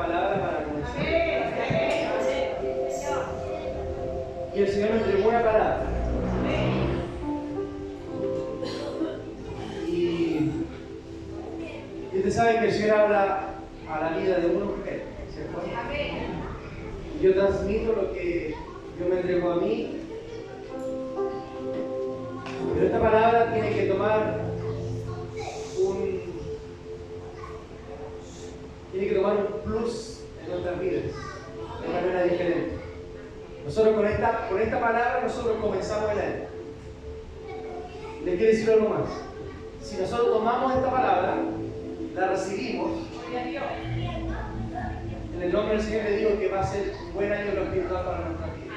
palabra para comenzar. Y el Señor me entregó una palabra. Y ustedes saben que el Señor habla a la vida de una mujer, ¿cierto? Y yo transmito lo que Dios me entregó a mí. Pero esta palabra tiene que tomar un plus en nuestras vidas, de manera diferente. Nosotros con esta palabra nosotros comenzamos el año. Les quiero decir algo más. Si nosotros tomamos esta palabra, la recibimos, en el nombre del Señor le digo que va a ser un buen año en lo espiritual para nuestra vida.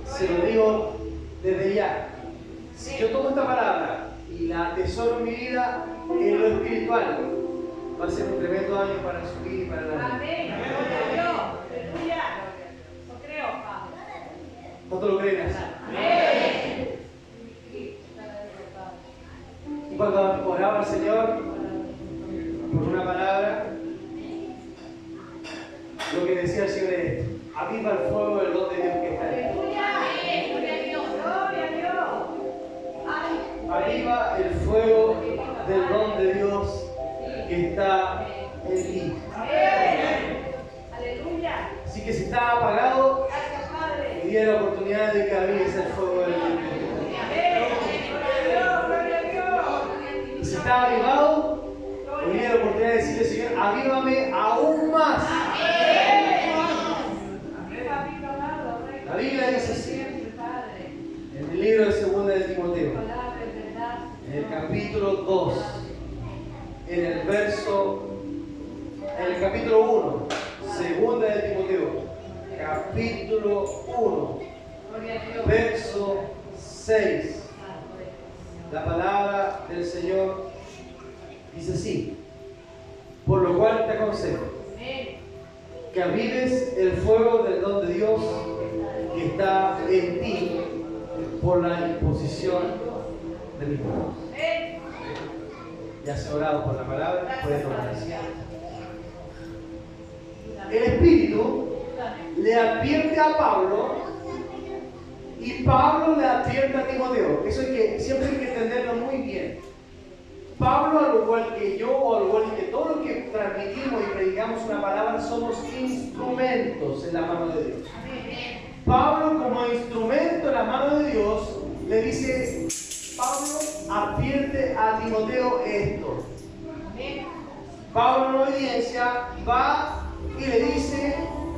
Se lo digo desde ya. Si yo tomo esta palabra y la atesoro en mi vida, en lo espiritual, va a ser un tremendo año para su vida y para la vida. Amén. Aleluya. Lo creo. ¿Cuánto lo creen así? Amén. Y cuando oraba al Señor por una palabra, lo que decía el Señor es: aviva el fuego del don de Dios que está en ti. Aviva el fuego del don de Dios que está en ti. Aleluya. Así que si está apagado, Gracias, Padre. hoy día la oportunidad de que avives el fuego del don de Dios. Y si está avivado, hoy día la oportunidad de decirle: Señor, avívame aún más. La Biblia dice así, en el libro de 2 de Timoteo, en el capítulo 2, en el capítulo 1, 2 de Timoteo, capítulo 1, verso 6, la palabra del Señor dice así: por lo cual te aconsejo que avives el fuego del don de Dios que está en ti por la imposición de mis manos. Ya se ha orado por la palabra, puede tomar asiento. El Espíritu le advierte a Pablo y Pablo le advierte a Timoteo. Eso siempre hay que entenderlo muy bien. Pablo, al igual que yo, o al igual que todos los que transmitimos y predicamos una palabra, somos instrumentos en la mano de Dios. Pablo, como instrumento en la mano de Dios, le dice: Pablo advierte a Timoteo esto. Pablo en obediencia va y le dice: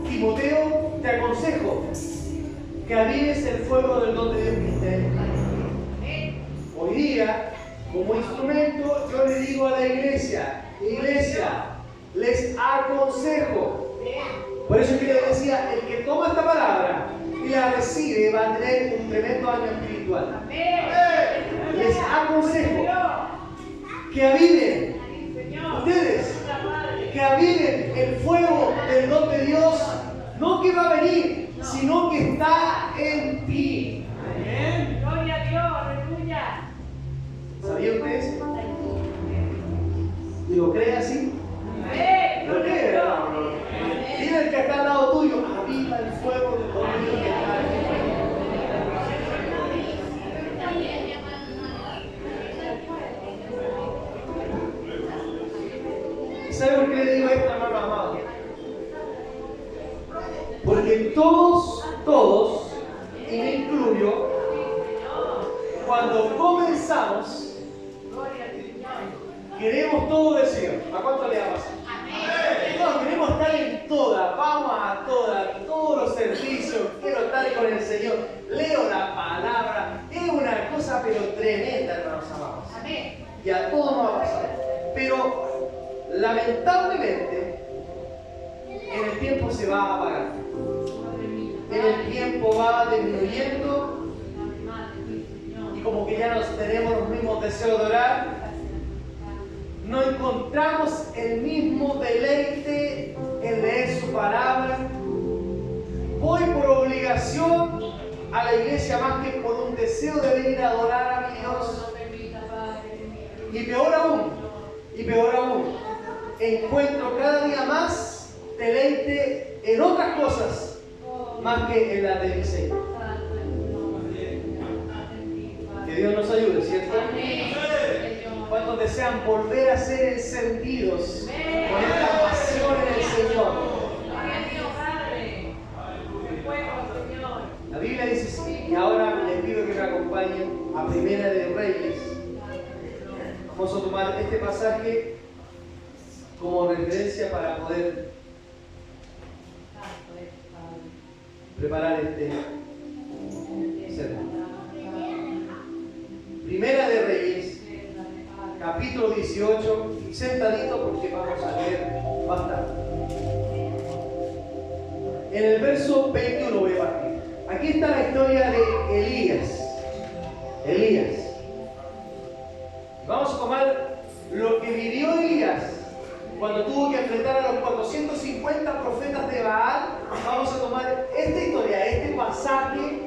Timoteo, te aconsejo que avives el fuego del don de Dios que está en ti. Hoy día, como instrumento, yo le digo a la iglesia: les aconsejo. Por eso es que le decía: el que toma esta palabra y la recibe va a tener un tremendo año espiritual. Les aconsejo que aviven ustedes, que aviven el fuego del don de Dios, no que va a venir, sino que está en ti. Gloria a Dios, aleluya. ¿Sabía usted eso? ¿Y lo cree así? ¿Lo cree, hermano? Dile al que está al lado tuyo: aviva el fuego del don de Dios que está en ti. ¿Y sabe por qué le digo esto, hermano amado? Porque todos, y me incluyo, cuando comenzamos, queremos todo del Señor. ¿A cuánto le da pasar? No, queremos estar en todas, vamos a todas, todos los servicios, quiero estar con el Señor, leo la palabra, es una cosa pero tremenda, hermanos amados. Y a todos nos va a pasar. Pero lamentablemente, en el tiempo se va a apagar. En el tiempo va disminuyendo y como que ya no tenemos los mismos deseos de orar. No encontramos el mismo deleite en leer su palabra. Voy por obligación a la iglesia más que por un deseo de venir a adorar a mi Dios. Y peor aún, encuentro cada día más deleite en otras cosas más que en la de Eliseo. Que Dios nos ayude, ¿cierto? ¿Cuántos desean volver a ser encendidos con esta pasión en el Señor? La Biblia dice sí, y ahora les pido que me acompañen a Primera de Reyes. Vamos a tomar este pasaje como referencia para poder preparar este sermón. Primera de Reyes, capítulo 18, y sentadito porque vamos a leer bastante. En el verso 21 voy a partir. Aquí está la historia de Elías. Vamos a tomar lo que vivió Elías cuando tuvo que enfrentar a los 450 profetas de Baal. Vamos a tomar esta historia, este pasaje,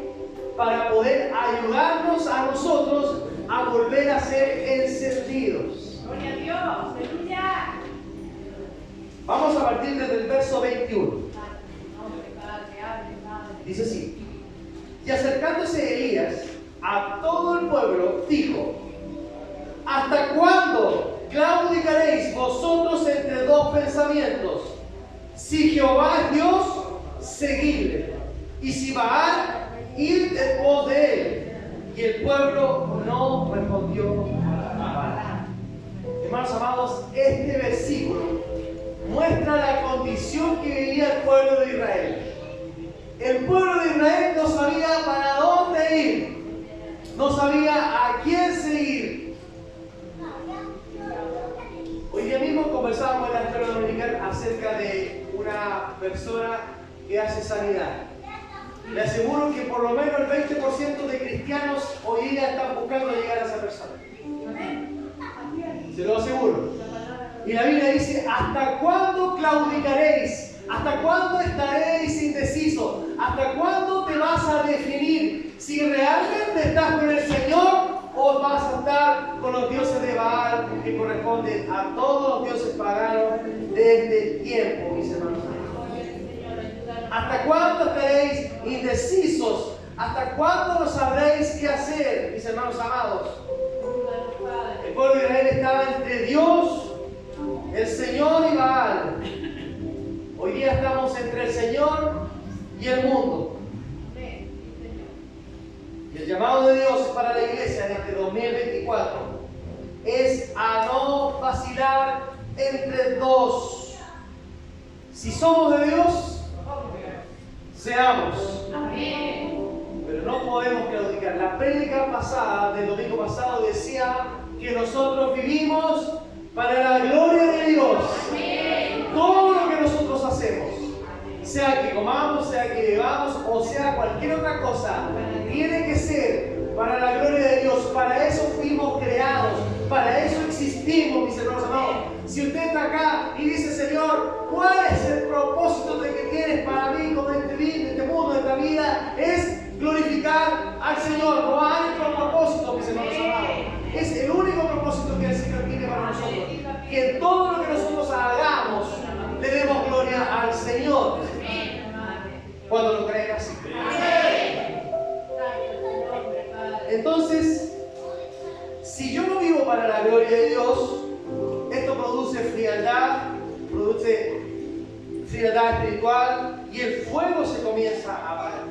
para poder ayudarnos a nosotros a volver a ser encendidos. Gloria a Dios, aleluya. Vamos a partir desde el verso 21. Dice así: y acercándose Elías a todo el pueblo, dijo: ¿hasta cuándo claudicaréis vosotros entre dos pensamientos? Si Jehová es Dios, seguidle, y si Baal, id en pos de él. Y el pueblo no respondió nada. Hermanos amados, este versículo muestra la condición que vivía el pueblo de Israel. El pueblo de Israel no sabía para dónde ir, no sabía a quién seguir. Hoy día mismo conversábamos en la escuela dominical acerca de una persona que hace sanidad. Le aseguro que por lo menos el 20% de cristianos hoy día están buscando llegar a esa persona. Se lo aseguro. Y la Biblia dice: ¿hasta cuándo claudicaréis? ¿Hasta cuándo estaréis indecisos? ¿Hasta cuándo te vas a definir si realmente estás con el Señor o vas a estar con los dioses de Baal, que corresponden a todos los dioses paganos desde el tiempo, mis hermanos? ¿Hasta cuándo estaréis indecisos? ¿Hasta cuándo no sabréis qué hacer, mis hermanos amados? El pueblo de Israel estaba entre Dios, el Señor y Baal. Hoy día estamos entre el Señor y el mundo. Y el llamado de Dios para la iglesia en este 2024 es a no vacilar entre dos. Si somos de Dios, seamos. Pero no podemos claudicar. La prédica pasada, del domingo pasado, decía que nosotros vivimos para la gloria de Dios. Todo lo que nosotros hacemos, sea que comamos, sea que bebamos o sea cualquier otra cosa, tiene que ser para la gloria de Dios. Para eso fuimos creados, para eso existimos, mis hermanos amados. Si usted está acá y dice: Señor, ¿cuál es el propósito de que tienes para mí con este mundo, esta vida? Es glorificar al Señor. No hay otro propósito, mis hermanos amados. Es el único propósito que el Señor tiene para nosotros. Que en todo lo que nosotros hagamos le demos gloria al Señor. Cuando lo creen así. Entonces, si yo no vivo para la gloria de Dios, esto produce frialdad espiritual, y el fuego se comienza a apagar.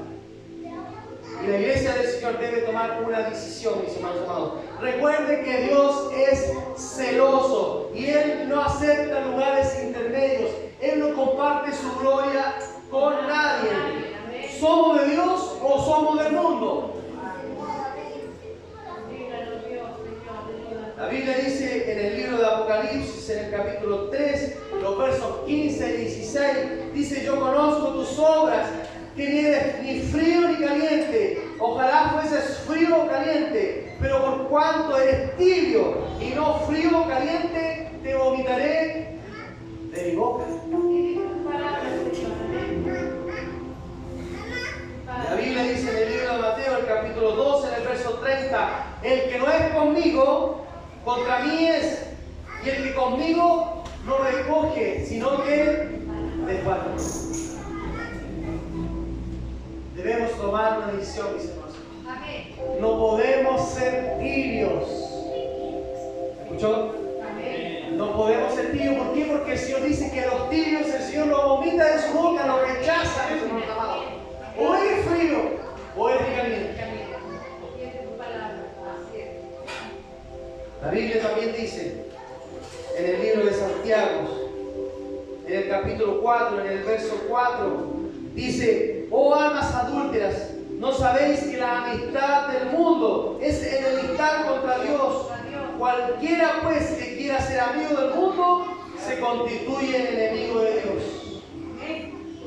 Y la iglesia del Señor debe tomar una decisión, mis hermanos amados. Recuerde que Dios es celoso y Él no acepta lugares intermedios. Él no comparte su gloria con nadie. ¿Somos de Dios o somos del mundo? La Biblia dice en el libro de Apocalipsis, en el capítulo 3, los versos 15 y 16, dice: yo conozco tus obras, que ni eres ni frío ni caliente. Ojalá fueses frío o caliente, pero por cuanto eres tibio y no frío o caliente, te vomitaré de mi boca. La Biblia dice en el libro de Mateo, el capítulo 12, en el verso 30: el que no es conmigo, contra mí es, y el que conmigo no recoge, sino que desbarata. ¿Escuchó? No podemos ser tibios. ¿Por qué? Porque el Señor dice que a los tibios el Señor los vomita de su boca, los rechaza, mis hermanos amados. O eres frío o eres caliente. La Biblia también dice en el libro de Santiago, en el capítulo 4, en el verso 4, dice: oh almas adúlteras, ¿no sabéis que la amistad del mundo es enemistad contra Dios? Cualquiera pues que quiera ser amigo del mundo se constituye enemigo de Dios.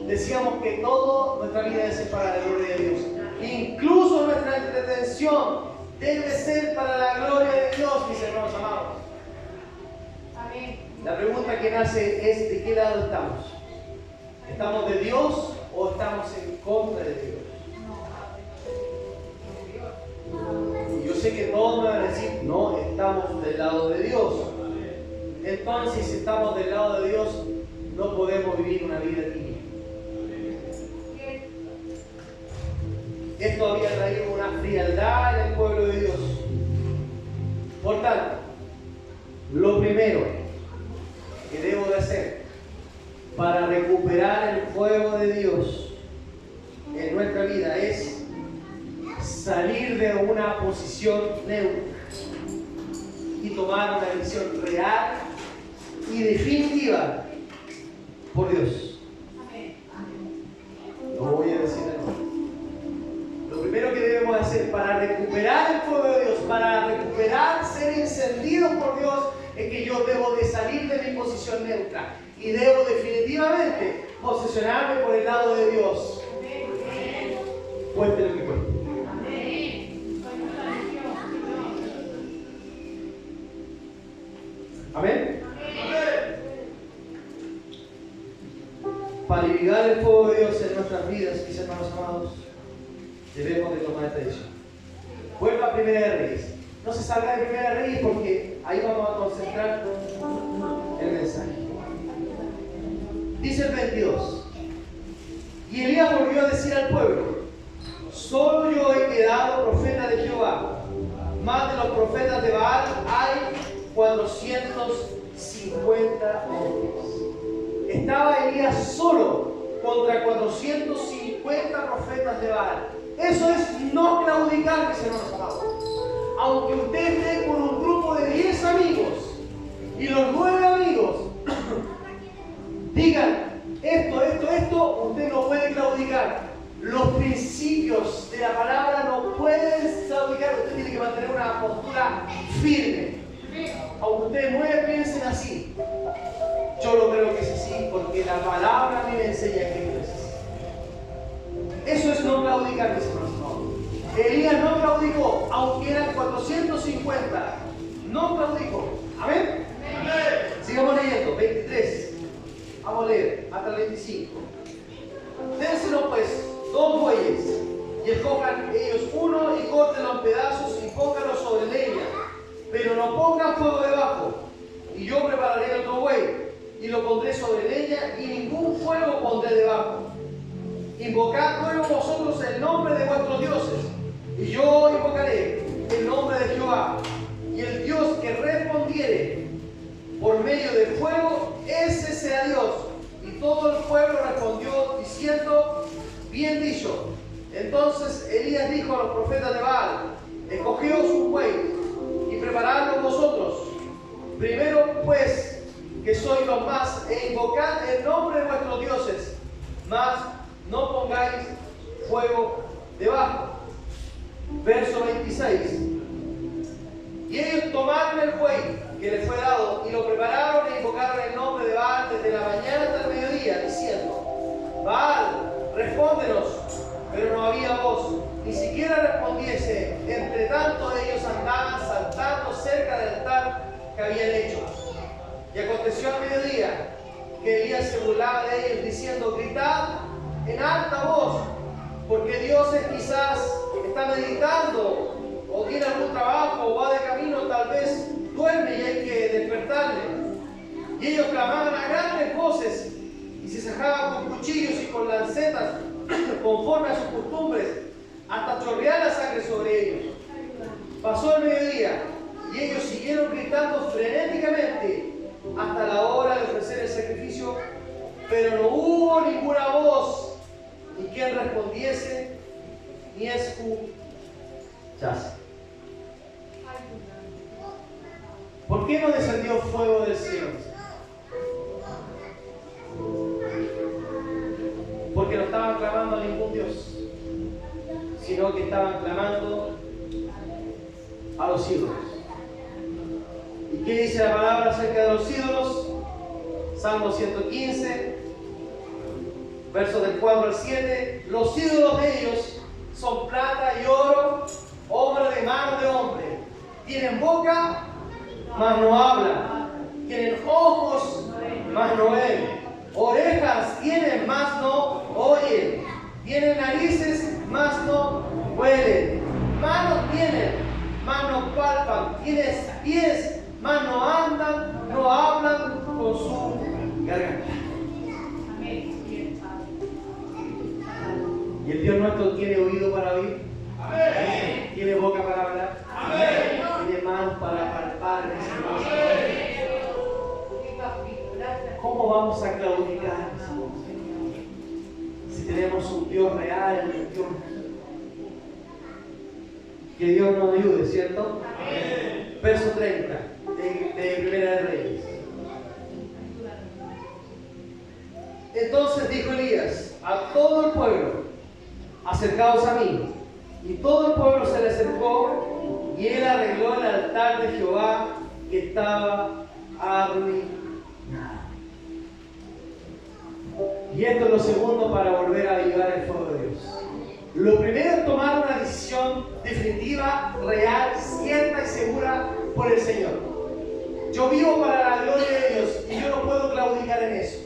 Decíamos que toda nuestra vida es para la gloria de Dios. Incluso nuestra entretención debe ser para la gloria de Dios, mis hermanos amados. La pregunta que nace es: ¿de qué lado estamos? ¿Estamos de Dios o estamos en contra de Dios? Y yo sé que todos me van a decir: no, estamos del lado de Dios. Entonces, si estamos del lado de Dios, no podemos vivir una vida tibia. Esto había traído una frialdad en el pueblo de Dios. Por tanto, lo primero que debo de hacer para recuperar el fuego de Dios en nuestra vida es salir de una posición neutra y tomar una decisión real y definitiva por Dios. Lo voy a decir de nuevo. Lo primero que debemos hacer para recuperar el fuego de Dios, para recuperar ser encendidos por Dios, es que yo debo de salir de mi posición neutra y debo definitivamente posicionarme por el lado de Dios. Cueste lo que cueste. Amén. Para ligar el fuego de Dios en nuestras vidas, mis hermanos amados, debemos de tomar esta decisión. Vuelva a Primera de Reyes. No se salga de Primera de Reyes porque ahí vamos a concentrar el mensaje. Dice el 22. Y Elías volvió a decir al pueblo: solo yo he quedado profeta de Jehová. Más de los profetas de Baal hay 450 hombres. Estaba Elías solo contra 450 profetas de Baal. Eso es no claudicar, mis hermanos amados. Aunque usted esté con un grupo de 10 amigos y los 9 amigos digan esto, usted no puede claudicar. Los principios de la palabra no pueden claudicar. Usted tiene que mantener una postura firme. Aunque ustedes 9 piensen así, yo lo creo que es así porque la palabra a mí me enseña que no es así. Eso es no claudicar, mis hermanos. Elías no claudicó, aunque eran 450. No claudicó. ¿Amén? Amén. Sigamos leyendo, 23. Vamos a leer hasta el 25. Dénsenos pues 2 bueyes y escojan ellos uno y córtenlo en pedazos y pónganlo sobre leña, pero no pongan fuego debajo. Y yo prepararé otro buey y lo pondré sobre leña y ningún fuego pondré debajo. Invocad luego vosotros el nombre de vuestros dioses y yo invocaré el nombre de Jehová, y el Dios que respondiere por medio del fuego, ese sea Dios. Y todo el pueblo respondió diciendo: bien dicho. Entonces Elías dijo a los profetas de Baal: escogeos un buey y preparadlo vosotros. Primero pues, que sois los más, e invocad el nombre de vuestros dioses, mas no pongáis fuego debajo. Verso 26. Y ellos tomaron el buey que les fue dado y lo prepararon e invocaron el nombre de Baal desde la mañana hasta el mediodía, diciendo: Baal, respóndenos. Pero no había voz, ni siquiera respondiese. Entre tanto ellos andaban saltando cerca del altar que habían hecho. Y aconteció al mediodía que Elías se burlaba de ellos diciendo: gritad en alta voz, porque Dios quizás está meditando o tiene algún trabajo o va de camino, tal vez duerme y hay que despertarle. Y ellos clamaban a grandes voces y se sacaban con cuchillos y con lancetas conforme a sus costumbres, hasta chorrear la sangre sobre ellos. Pasó el mediodía Y ellos siguieron gritando frenéticamente hasta la hora de ofrecer el sacrificio, pero no hubo ninguna voz, ni quien respondiese, ni escuchase. ¿Por qué no descendió fuego del cielo? Porque no estaban clamando a ningún Dios, sino que estaban clamando a los ídolos. ¿Y qué dice la palabra acerca de los ídolos? Salmo 115, versos del 4 al 7. Los ídolos de ellos son plata y oro, obra de mano de hombre. Tienen boca, mas no hablan. Tienen ojos, mas no ven. Orejas tienen, mas no oyen. Tienen narices, mas no huelen. Manos tienen, mas no palpan. Tienen pies, mas no andan, no hablan con su garganta. Y el Dios nuestro tiene oído para oír. Amén. Tiene boca para hablar. Amén. Tiene manos para palpar. ¿Cómo vamos a claudicar si tenemos un Dios real, un Dios? Que Dios nos ayude, ¿cierto? Amén. Verso 30 de Primera de Reyes. Entonces dijo Elías a todo el pueblo: acercaos a mí. Y todo el pueblo se le acercó, y él arregló el altar de Jehová que estaba arruinado. Y esto es lo segundo para volver a avivar el fuego de Dios. Lo primero es tomar una decisión definitiva, real, cierta y segura por el Señor. Yo vivo para la gloria de Dios y yo no puedo claudicar en eso.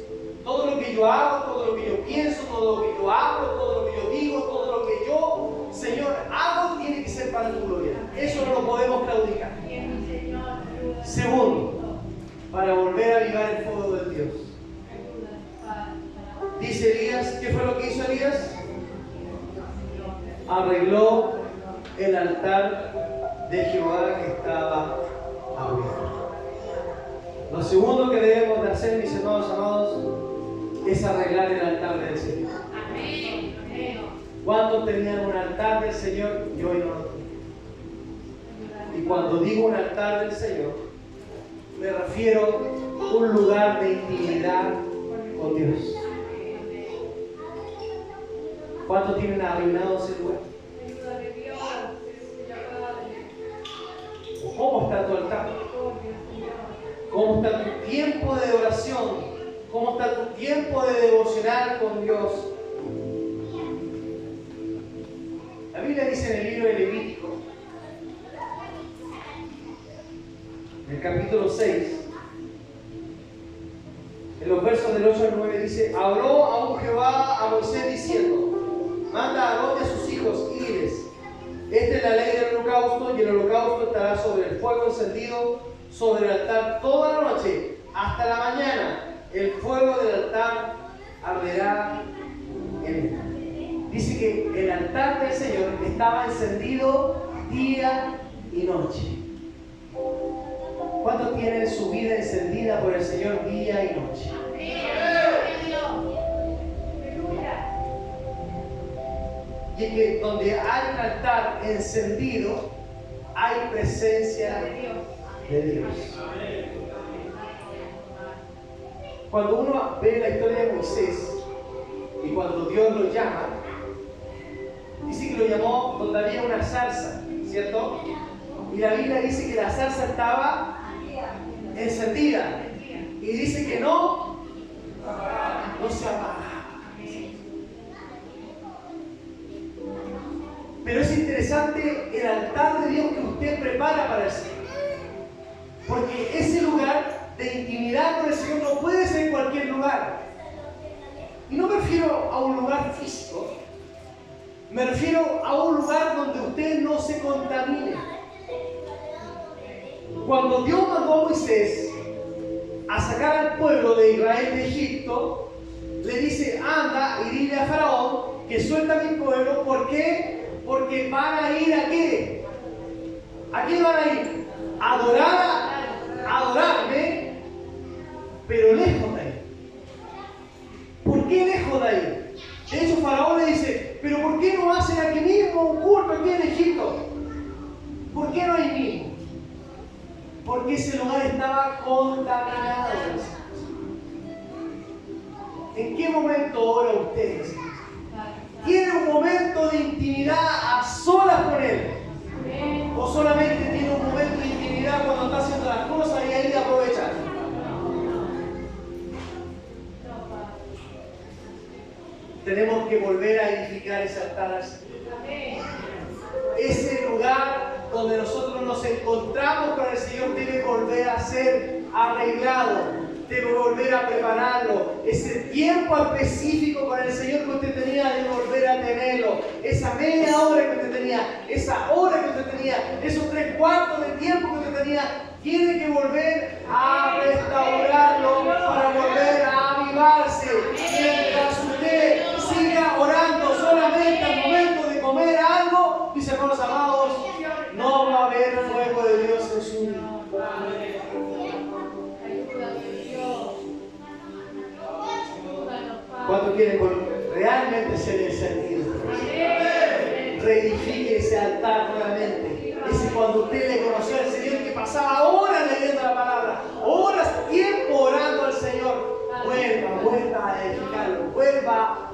Todo lo que yo hago, todo lo que yo pienso, todo lo que yo hablo, todo lo que yo digo, todo lo que yo, Señor, hago, tiene que ser para tu gloria. Eso no lo podemos claudicar. Segundo, para volver a avivar el fuego de Dios. Dice Elías, ¿qué fue lo que hizo Elías? Arregló el altar de Jehová que estaba arruinado. Lo segundo que debemos de hacer, mis hermanos amados, es arreglar el altar del Señor. ¿Cuántos tenían un altar del Señor? Yo hoy no lo tengo. Y cuando digo un altar del Señor, me refiero a un lugar de intimidad con Dios. ¿Cuántos tienen arruinado ese lugar? ¿Cómo está tu altar? ¿Cómo está tu tiempo de oración? ¿Cómo está tu tiempo de devocionar con Dios? La Biblia dice en el libro de Levítico, en el capítulo 6, en los versos del 8 al 9, dice: habló aún Jehová a Moisés diciendo: manda a Aarón y a sus hijos y diles: esta es la ley del holocausto, y el holocausto estará sobre el fuego encendido sobre el altar toda la noche hasta la mañana. El fuego del altar arderá en él. Dice que el altar del Señor estaba encendido día y noche. ¿Cuántos tienen su vida encendida por el Señor día y noche? Y es que donde hay un altar encendido, hay presencia de Dios. Cuando uno ve la historia de Moisés y cuando Dios lo llama, dice que lo llamó donde había una zarza, ¿cierto? Y la Biblia dice que la zarza estaba encendida y dice que no se apagaba. Pero es interesante el altar de Dios que usted prepara para el Señor, porque ese lugar de intimidad con el Señor no puede ser en cualquier lugar. Y no me refiero a un lugar físico, me refiero a un lugar donde usted no se contamine. Cuando Dios mandó a Moisés a sacar al pueblo de Israel de Egipto, le dice: anda y dile a Faraón que suelta a mi pueblo. ¿Por qué? Porque van a ir ¿a qué? ¿A qué van a ir? adorarme, pero lejos de ahí. ¿Por qué lejos de ahí? De hecho, Faraón le dice, pero ¿por qué no hacen aquí mismo un culto aquí en Egipto? ¿Por qué no hay mismo? Porque ese lugar estaba contaminado. ¿En qué momento ora usted? ¿Tiene un momento de intimidad a solas con Él? ¿O solamente tiene un momento de intimidad cuando está haciendo las cosas y ahí aprovecha? Tenemos que volver a edificar ese altar. Ese lugar donde nosotros nos encontramos con el Señor debe volver a ser arreglado. Debe volver a prepararlo. Ese tiempo específico con el Señor que usted tenía, debe volver a tenerlo. Esa media hora que usted tenía, esa hora que usted tenía, esos 3/4 de tiempo que usted tenía, tiene que volver a restaurarlo para volver a avivarse. Mientras usted siga orando solamente al momento de comer algo, mis hermanos amados, no va a haber fuego de Dios en su vida. ¿Cuánto quieren realmente ser encendidos? Reedifique ese altar nuevamente. Ese cuando usted le conoció al Señor, que pasaba horas leyendo la palabra, horas, tiempo orando al Señor. Vuelva a edificarlo, vuelva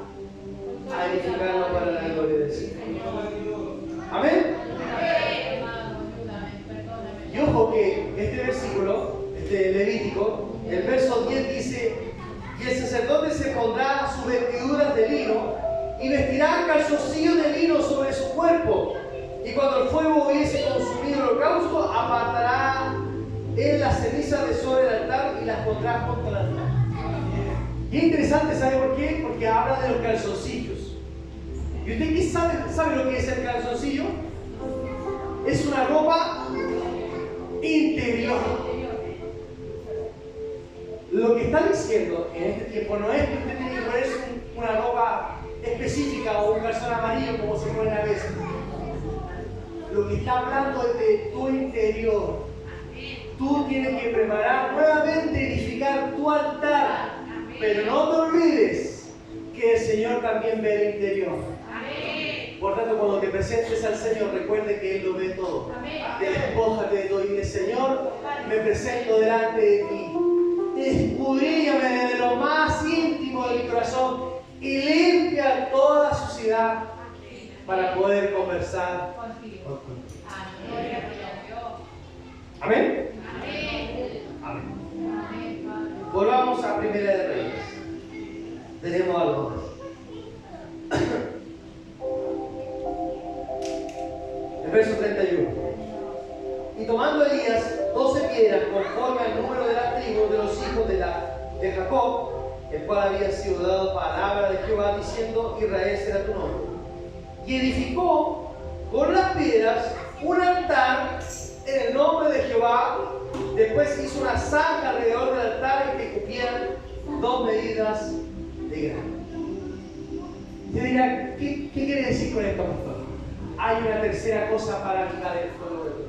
a edificarlo para la gloria del Señor. Amén. Y ojo que este versículo, este Levítico, el verso 10 dice: y el sacerdote se pondrá sus vestiduras de lino y vestirá calzoncillos de lino sobre su cuerpo. Y cuando el fuego hubiese consumido el holocausto, apartará él las cenizas de sobre el altar y las pondrá junto al altar. Y es interesante, ¿sabe por qué? Porque habla de los calzoncillos. ¿Y usted qué sabe lo que es el calzoncillo? Es una ropa interior. Lo que está diciendo en este tiempo no es que usted tiene que ponerse una ropa específica o un calzón amarillo como se pone a veces. Lo que está hablando es de tu interior. Tú tienes que preparar nuevamente, edificar tu altar. Pero no te olvides que el Señor también ve el interior. Por tanto, cuando te presentes al Señor, recuerde que Él lo ve todo. Despójate de todo y dile: Señor, me presento delante de ti. Escudríllame desde lo más íntimo de mi corazón y limpia toda suciedad para poder conversar contigo. Amén. Amén. Volvamos a Primera de Reyes. Tenemos algo más. El verso 31. Y tomando Elías 12 piedras conforme al número de las tribus de los hijos de Jacob, el cual había sido dado palabra de Jehová, diciendo: Israel será tu nombre. Y edificó con las piedras un altar en el nombre de Jehová. Después hizo una zanja alrededor del altar en que cupieran 2 medidas de grano. Usted dirá: ¿qué quiere decir con esto, pastor? Hay una tercera cosa para avivar el fuego de Dios.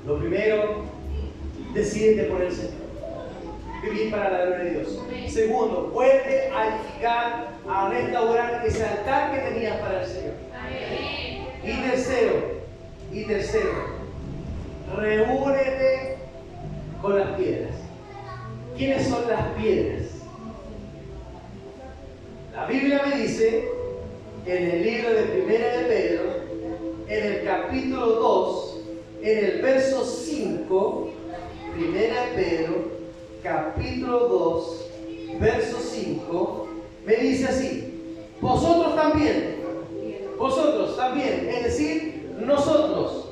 Lo primero, decídete por el Señor. Vivir para la gloria de Dios. Segundo, vuelve a edificar, a restaurar ese altar que tenías para el Señor. Y tercero, reúnete con las piedras. ¿Quiénes son las piedras? La Biblia me dice, en el libro de Primera de Pedro, en el capítulo 2, en el verso 5, Primera de Pedro, capítulo 2, verso 5, me dice así: vosotros también, es decir, nosotros,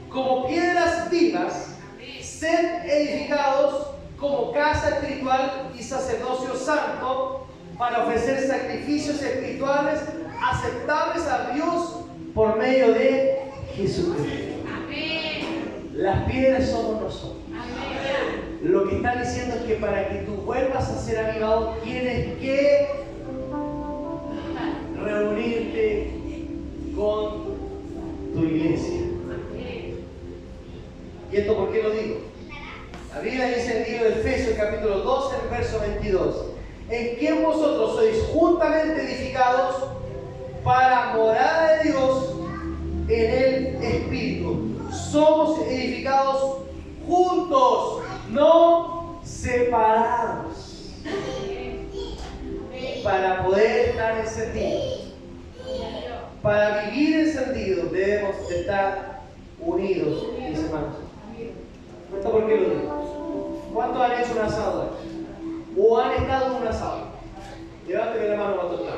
como piedras vivas, sed edificados como casa espiritual y sacerdocio santo, para ofrecer sacrificios espirituales aceptables a Dios por medio de Jesucristo. Amén. Las piedras somos nosotros. Amén. Lo que está diciendo es que para que tú vuelvas a ser avivado, tienes que reunirte con tu iglesia. Amén. ¿Y esto por qué lo digo. La Biblia dice en el libro de Efesios capítulo 12, el verso 22. En quien vosotros sois juntamente edificados para morada de Dios en el Espíritu. Somos edificados juntos, no separados, para poder estar encendidos. Para vivir encendidos debemos de estar unidos, mis hermanos. ¿Esto por qué lo digo? ¿Cuántos han hecho un asado? ¿O han estado en un asado? Levánteme la mano cuando está.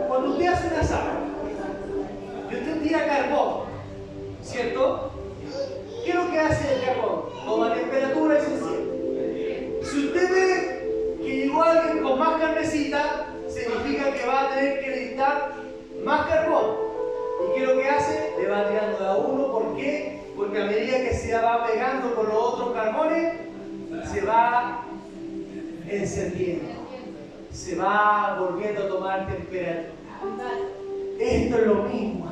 Cuando usted hace un asado y usted tira carbón, ¿cierto? ¿Qué es lo que hace el carbón? Toma temperatura y se enciende. Si usted ve que llegó alguien con más carnecita, significa que va a tener que necesitar más carbón. ¿Y qué es lo que hace? Le va tirando de a uno. ¿Por qué? Porque a medida que se va pegando con los otros carbones, se va encendiendo, se va volviendo a tomar temperatura. Esto es lo mismo.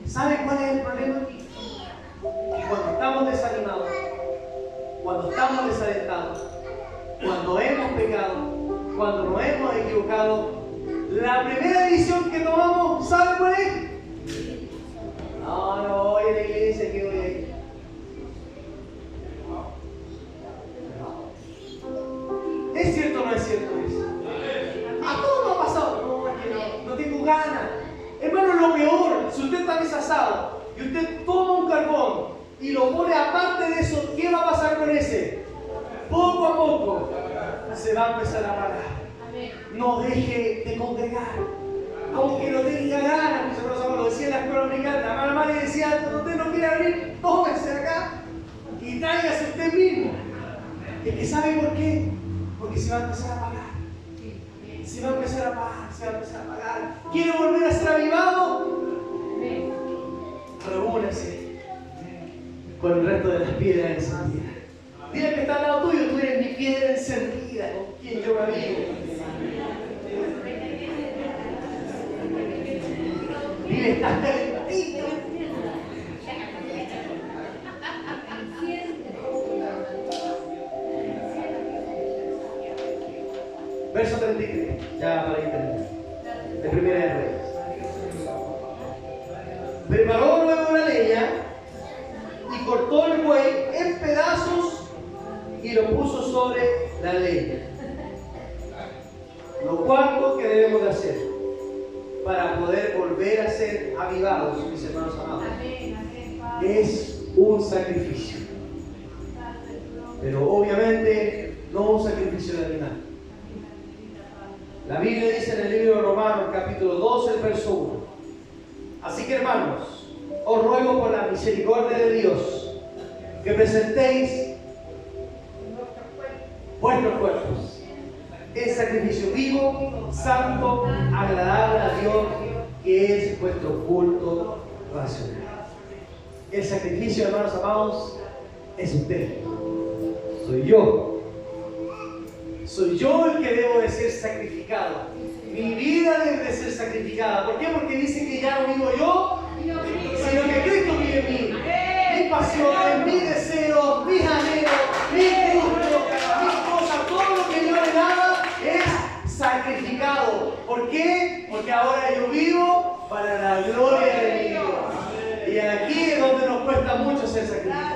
¿Saben cuál es el problema? Que cuando estamos desanimados, cuando estamos desalentados, cuando hemos pecado, cuando nos hemos equivocado, la primera decisión que tomamos, ¿saben cuál es? No voy a la iglesia, que voy a ir. ¿Es cierto o no es cierto eso? A todos nos ha pasado. No, es que no tengo ganas. Hermano, lo peor, si usted está desasado y usted toma un carbón y lo pone aparte de eso, ¿qué va a pasar con ese? Poco a poco se va a empezar a apagar. No deje de congregar. Aunque no tenga ganas, mis hermanos, lo decía en la escuela dominical, la mamá le decía, usted no quiere abrir, tómese acá y tráigase usted mismo. Es que ¿sabe por qué? Porque se va a empezar a apagar. Se va a empezar a apagar, se va a empezar a apagar. ¿Quiere volver a ser avivado? Reúnase con el resto de las piedras encendidas. Dile que está al lado tuyo, tú eres mi piedra encendida, con quien yo me avivo. Dile, estás calentito. Verso 33, ya para ir terminando, de Primera de Reyes. Preparó luego la leña y cortó el buey en pedazos y lo puso sobre la leña. Lo cuarto que debemos de hacer para poder volver a ser avivados, mis hermanos amados, es un sacrificio. Pero obviamente no un sacrificio de animal. La Biblia dice en el libro de Romanos, capítulo 12, el verso 1. Así que, hermanos, os ruego por la misericordia de Dios que presentéis vuestros cuerpos en sacrificio vivo, santo, agradable a Dios, que es vuestro culto racional. El sacrificio, hermanos amados, es usted. Soy yo. Soy yo el que debo de ser sacrificado. Mi vida debe de ser sacrificada. ¿Por qué? Porque dice que ya no vivo yo, sino que Cristo vive en mí. Mis pasiones, mis deseos, mis anhelos, mis gustos, mis cosas, todo lo que yo anhelaba es sacrificado. ¿Por qué? Porque ahora yo vivo para la gloria de Dios. Y aquí es donde nos cuesta mucho ser sacrificados.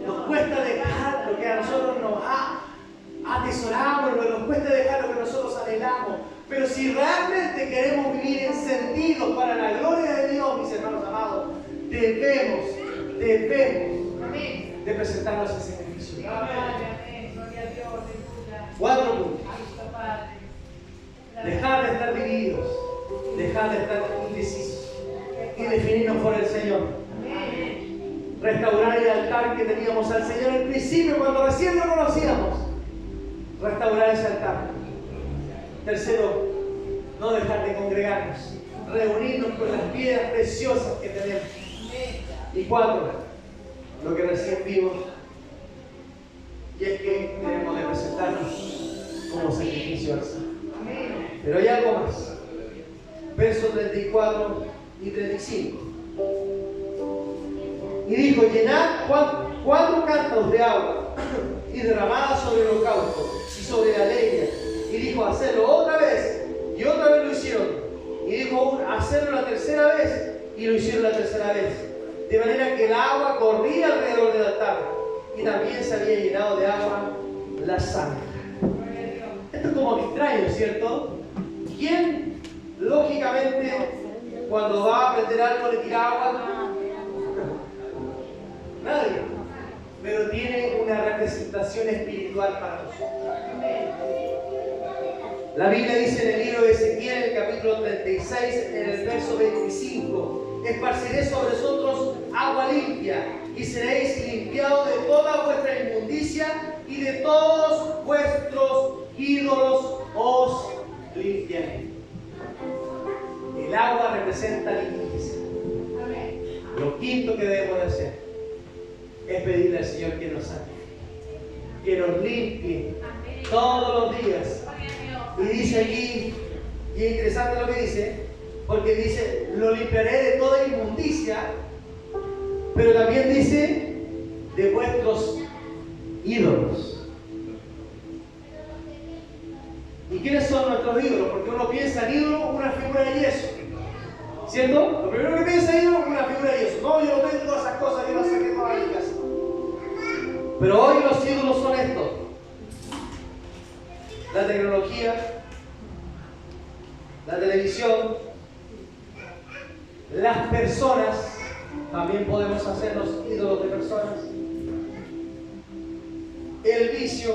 Nos cuesta dejar lo que a nosotros nos atesoramos, nos cuesta dejar lo que nosotros anhelamos. Pero si realmente queremos vivir encendidos para la gloria de Dios, mis hermanos amados, debemos de presentarnos a ese sacrificio. 4 puntos. Dejar de estar divididos, dejar de estar indecisos y definirnos por el Señor. Restaurar el altar que teníamos al Señor al principio, cuando recién lo conocíamos. Restaurar ese altar. Tercero, no dejar de congregarnos, reunirnos con las piedras preciosas que tenemos. Y 4, lo que recién vimos, y es que debemos de presentarnos como sacrificio al Señor. Pero hay algo más. versos 34 y 35. Y dijo: llenad 4 cántaros de agua y derramad sobre el holocausto y sobre la leña. Y dijo: hacedlo otra vez. Y otra vez lo hicieron. Y dijo: hacerlo la tercera vez. Y lo hicieron la tercera vez. De manera que el agua corría alrededor del altar. Y también se había llenado de agua la zanja. Esto es como extraño, ¿cierto? ¿Quién, lógicamente, cuando va a prender algo le tira agua? Nadie. Pero tiene una representación espiritual para nosotros. La Biblia dice en el libro de Ezequiel, en el capítulo 36, en el verso 25: esparciré sobre vosotros agua limpia, y seréis limpiados de toda vuestra inmundicia, y de todos vuestros ídolos os limpiaré. El agua representa limpieza. Lo quinto que debemos de hacer es pedirle al Señor que nos santifique, que nos limpie todos los días. Y dice aquí, y es interesante lo que dice, porque dice: lo limpiaré de toda inmundicia, pero también dice: de vuestros ídolos. ¿Y quiénes son nuestros ídolos? Porque uno piensa en ídolo, una figura de yeso, ¿cierto? Lo primero que piensa en ídolo es una figura de yeso. No, yo no tengo todas esas cosas, yo no sé qué todas mi casa. Pero hoy los ídolos son estos: la tecnología, la televisión, las personas. También podemos hacernos ídolos de personas. El vicio,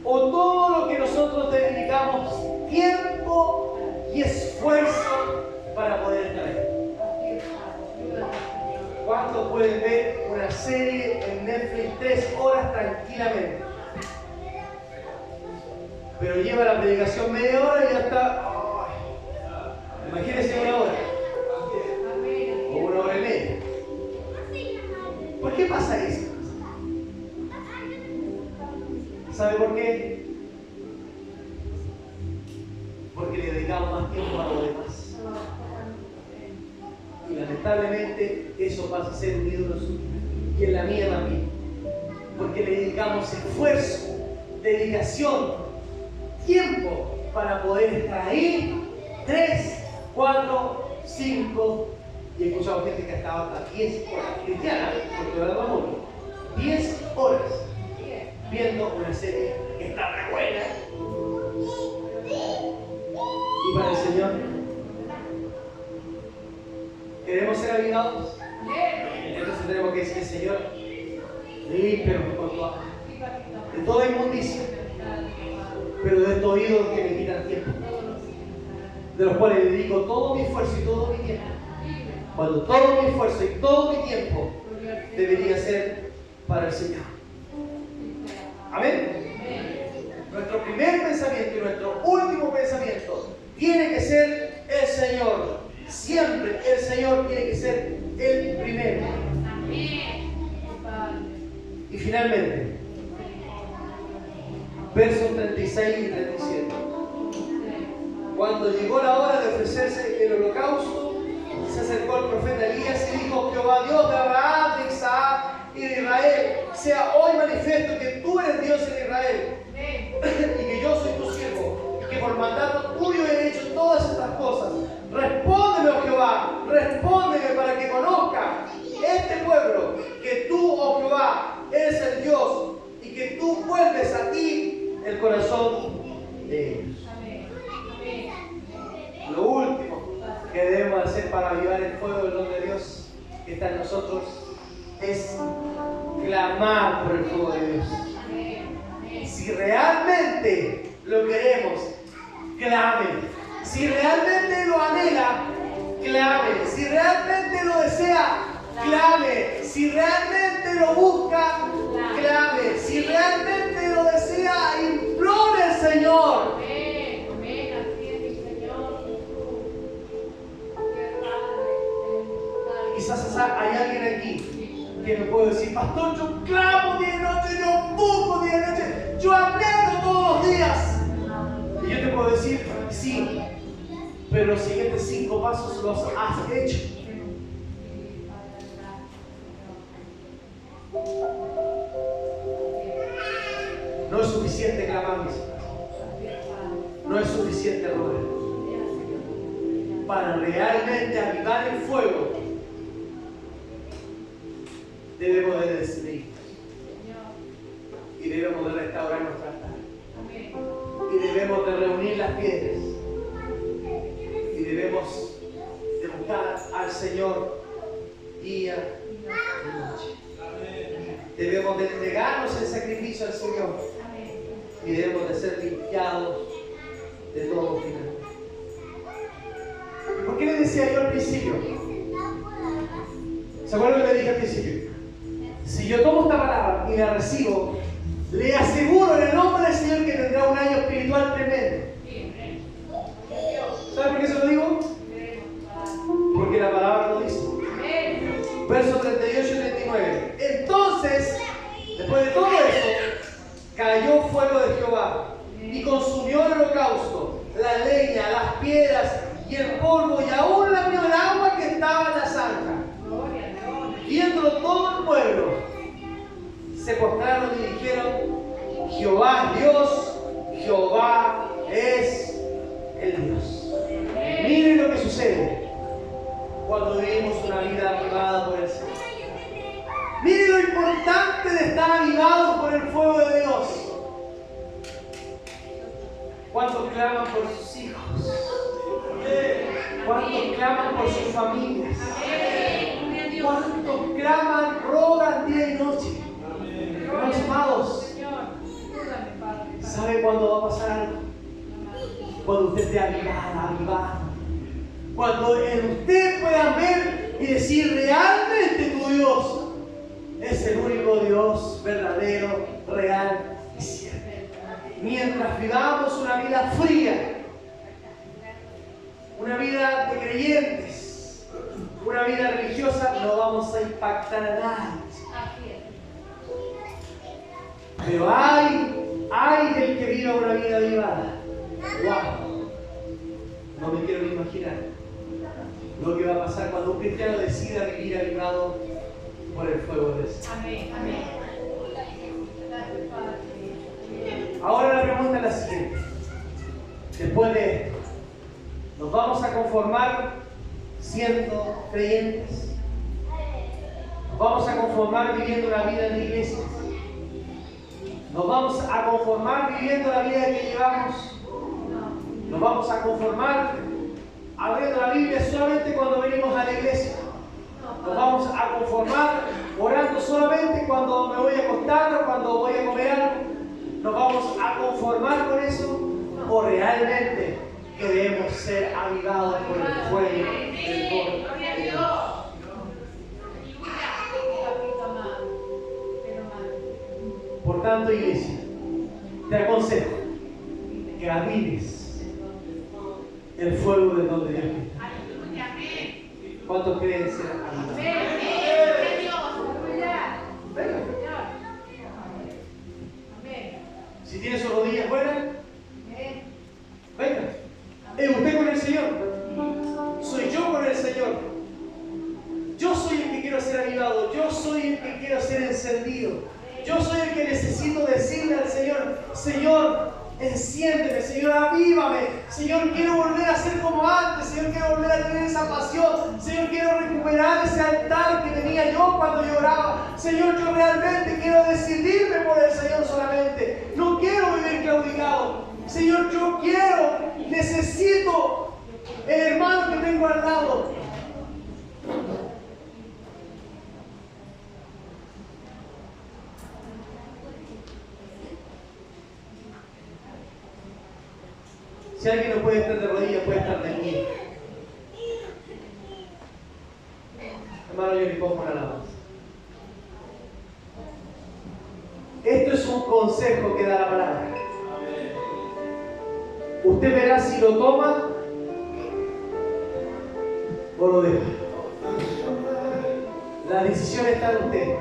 o todo lo que nosotros dedicamos tiempo y esfuerzo para poder estar ahí. ¿Cuántos pueden ver una serie en Netflix 3 horas tranquilamente? Pero lleva la predicación media hora y ya está. Imagínense una hora. O una hora y media. ¿Por qué pasa eso? ¿Sabe por qué? Porque le dedicamos más tiempo a lo demás. Y lamentablemente eso pasa a ser un ídolo suyo. Y en la mía también. Porque le dedicamos esfuerzo, dedicación, tiempo para poder estar ahí 3, 4, 5, y he escuchado gente que ha estado hasta 10 horas, cristiana, porque ahora vamos, 10 horas viendo una serie que está re buena. Y para el Señor, ¿queremos ser avivados? Entonces tenemos que decir: Señor, límpianos con tu agua de toda inmundicia, pero de estos ídolos que me quitan tiempo, de los cuales dedico todo mi esfuerzo y todo mi tiempo, cuando todo mi esfuerzo y todo mi tiempo debería ser para el Señor. Amén. Nuestro primer pensamiento y nuestro último pensamiento tiene que ser el Señor. Siempre el Señor tiene que ser el primero. Y finalmente, versos 36 y 37. Cuando llegó la hora de ofrecerse el holocausto, se acercó el profeta Elías y dijo: Jehová, Dios de Abraham, de Isaac y de Israel, sea hoy manifiesto que tú eres Dios en Israel y que yo soy tu siervo, y que por mandato tuyo he hecho todas estas cosas. Respóndeme, oh Jehová, respóndeme para que conozca este pueblo que tú, oh Jehová, eres el Dios y que tú vuelves a ti el corazón de ellos. Lo último que debemos hacer para avivar el fuego del don de Dios que está en nosotros es clamar por el fuego de Dios. Si realmente lo queremos, clame. Si realmente lo anhela, clame. Si realmente lo desea, clame. Si realmente lo busca, clame. Si realmente lo desea, implore al Señor. Quizás hay alguien aquí que me puede decir: pastor, yo clamo día y noche, yo busco día y noche, yo anhelo todos los días. Y yo te puedo decir: sí, pero los siguientes 5 pasos los has hecho. No es suficiente clamar, mis hermanos. No es suficiente rogar. Para realmente avivar el fuego, debemos de decidir. Y debemos de restaurar nuestra altar. Y debemos de reunir las piedras. Y debemos de buscar al Señor día y noche. Debemos de entregarnos en sacrificio al Señor. Y debemos de ser limpiados de todo final. ¿Por qué le decía yo al principio? ¿Se acuerdan lo que le dije al principio? Si yo tomo esta palabra y la recibo, le aseguro en el nombre del Señor que tendrá un año espiritual tremendo. ¿Sabe por qué se lo digo? Porque la palabra lo dice. Versos 38 y 39. Entonces, después de todo eso, cayó fuego de Jehová y consumió el holocausto, la leña, las piedras y el polvo, y aún lamió el agua que estaba en la zanja. Viéndolo todo el pueblo, se postraron y dijeron: Jehová es Dios, Jehová es el Dios. Miren lo que sucede cuando vivimos una vida avivada por el Señor. Miren lo importante de estar avivados por el fuego de Dios. ¿Cuántos claman por sus hijos? ¿Cuántos claman por sus familias? ¿Cuántos claman, rogan día y noche? Hermanos amados, ¿sabe cuándo va a pasar algo? Cuando usted esté avivada, avivado. Cuando en usted pueda ver y decir: realmente tu Dios es el único Dios verdadero, real y cierto. Mientras vivamos una vida fría, una vida de creyentes, una vida religiosa, no vamos a impactar a nadie. Pero hay del que viva una vida avivada. ¡Wow! No me quiero ni imaginar lo que va a pasar cuando un cristiano decida vivir avivado por el fuego de Dios. Amén, amén. Ahora la pregunta es la siguiente. Después de esto, ¿nos vamos a conformar siendo creyentes? ¿Nos vamos a conformar viviendo una vida en la iglesia? ¿Nos vamos a conformar viviendo la vida que llevamos? ¿Nos vamos a conformar abriendo la Biblia solamente cuando venimos a la iglesia? ¿Nos vamos a conformar orando solamente cuando me voy a acostar o cuando voy a comer algo? ¿Nos vamos a conformar con eso? ¿O realmente queremos ser avivados por el fuego del fuego de Dios? Por tanto, iglesia, te aconsejo que avives el fuego de donde Dios está. ¿Cuántos creen ser avivados? Venga. Si tiene sus rodillas buenas, venga. ¿Es usted con el Señor? Soy yo con el Señor. Yo soy el que quiero ser avivado. Yo soy el que quiero ser encendido. Yo soy el que necesito decirle al Señor: Señor, enciéndeme, Señor, avívame. Señor, quiero volver a ser como antes. Señor, quiero volver a tener esa pasión. Señor, quiero recuperar ese altar que tenía yo cuando yo oraba. Señor, yo realmente quiero decidirme por el Señor solamente. No quiero vivir claudicado. Señor, yo necesito el hermano que tengo al lado. Si alguien no puede estar de rodillas, puede estar de pie. Hermano, yo le pongo una alabanza. Esto es un consejo que da la palabra. Usted verá si lo toma o lo deja. La decisión está en usted.